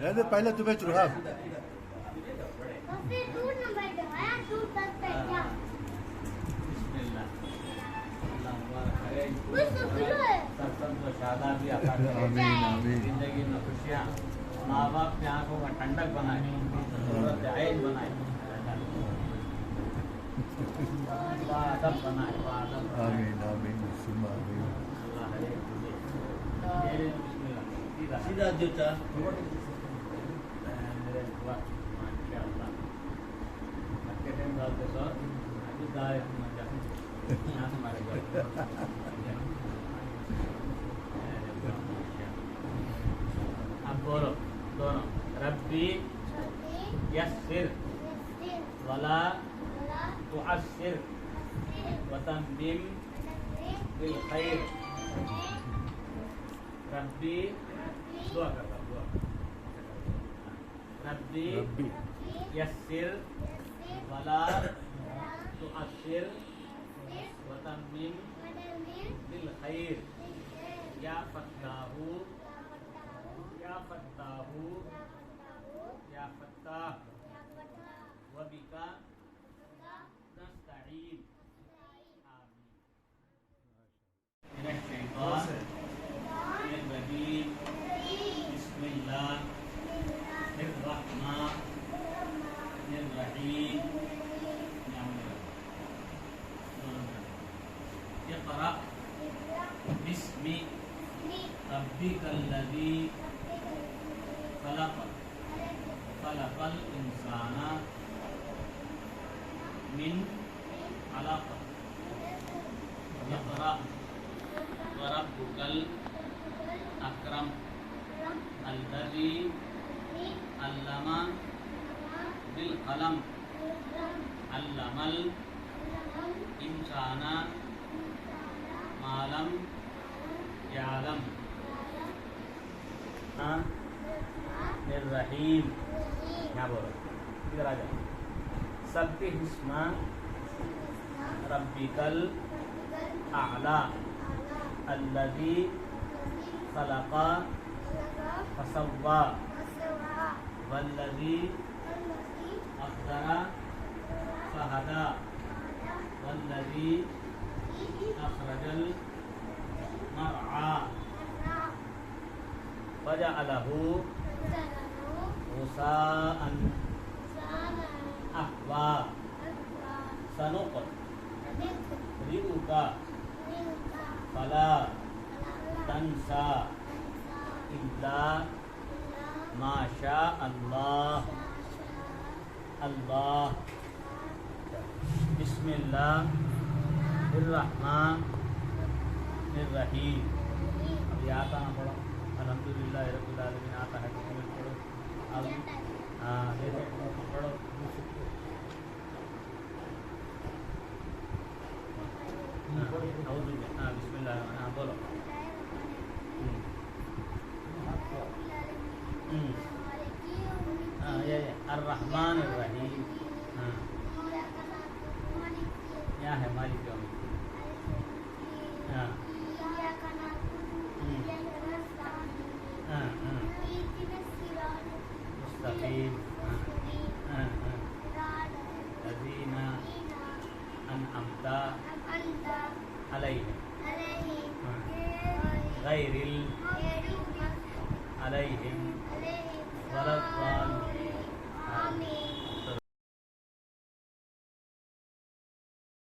رہنے پہلے تمہیں چڑھا زندگی میں خوشیاں، ماں باپ کی آنکھوں میں ٹھنڈک بنائے، صورت عین بنائے، ادب بنائے، آمین آمین ثم آمین سیدھا جوتا میرے دعا ماشاء اللہ کے ٹائم ڈالتے سو ابھی دائیں یہاں سے ہمارے گھر اب بولو دونوں ربی یسر ولا تعسر وتمم بالخیر ربی دعا کرتا دعا ربی یسر ولا تعسر وتمم بالخیر یا فتاح یا فتاح یا فتاح وبک نستعین آمین من الشیطان الرجیم بسم اللہ الرحمن الرحیم اقرأ باسم ربک الذی خلق الانسان من علق اقرأ وربک الاکرم الذی علم بالقلم علم الانسان ما لم يعلم الرحیم یہاں بولو ادھر آ جاؤ سبح اسم ربک الاعلی الذی خلق فسوى والذی قدر فہدى والذی اخرج المرعى فجعله غثاء أحوى سنقرئك فلا تنسى إلا ما شاء الله الله بسم الله الرحمن الرحیم اب یہ آتا نہ پڑھو الحمدللہ رب العالمین آتا ہے تو تمہیں پڑھو اب ہاں دیکھو پڑھو ہاں بسم اللہ ہاں بولو ہاں یہ الرحمن الرحیم ہاں کیا ہے مالک یوم ہاں مستقیم الذین انعمت علیہم غیر علیہم ولا الضالین آمین